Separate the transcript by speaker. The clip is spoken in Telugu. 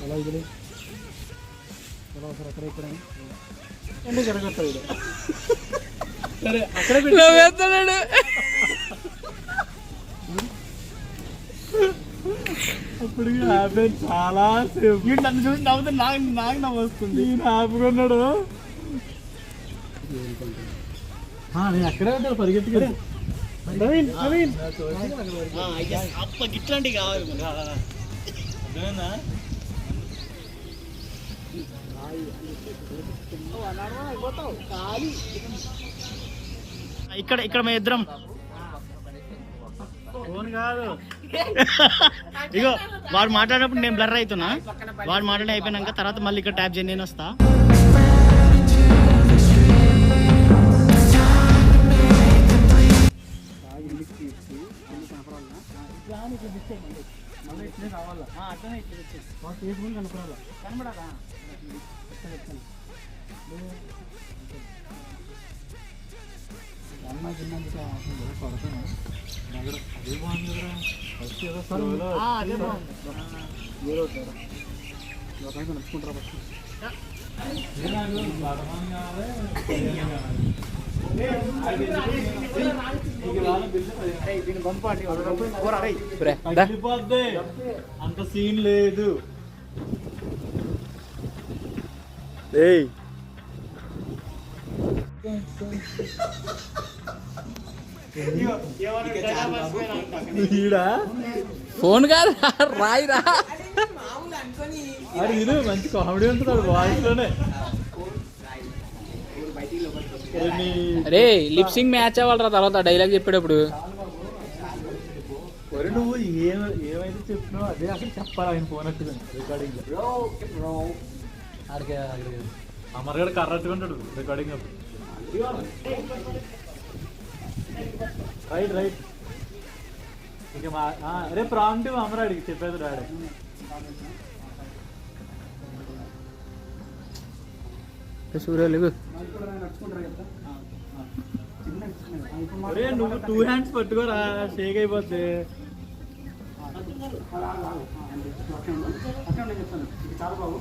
Speaker 1: ఎలా ఇది ఎలా సార్ అక్కడ ఇక్కడ ఎందుకు జరగట్లేదు సరే అక్కడే
Speaker 2: వేస్తున్నాడు.
Speaker 1: అప్పుడు చాలా సేపు నన్ను చూసి నవ్వుతే నాకు నవ్వు వస్తుంది. ఆపుకున్నాడు. నేను అక్కడే ఉంటాను పరిగెత్తుకుని. ఇట్లాంటివి కావాలి ఇక్కడ ఇక్కడ మేము ఇద్దరం ఫోన్ కాదు. ఇగో వాడు మాట్లాడినప్పుడు నేను బ్లర్ అవుతున్నా. వాడు మాట్లాడి అయిపోయినాక తర్వాత మళ్ళీ ఇక్కడ ట్యాప్ చేయండి, నేను వస్తా. కనపడాలా అంత సీన్ లేదు.
Speaker 2: ఫోన్ కాదు రాయిరా.
Speaker 1: ఇది మంచి కామెడీ ఉంటుంది వాయిస్ లోనే.
Speaker 2: అరే లిప్సింగ్ మ్యాచ్ అవ్వాలరా తర్వాత డైలాగ్ చెప్పేటప్పుడు.
Speaker 1: నువ్వు ఏమైతే చెప్తున్నావు అదే అసలు చెప్పాలి. ఆయన ఫోన్ వచ్చింది రికార్డింగ్ అమర్గాడు కర్రట్టుకుంటాడు రికార్డింగ్ అప్పుడు. రైట్ రైట్ ఇక అరే ప్రాంప్ట్ అమరాడికి చెప్పేది రాడే.
Speaker 2: సూర్యలు
Speaker 1: నువ్వు 2 హ్యాండ్స్ పట్టుకోరా, షేక్ అయిపోద్ది. చాలా బాబు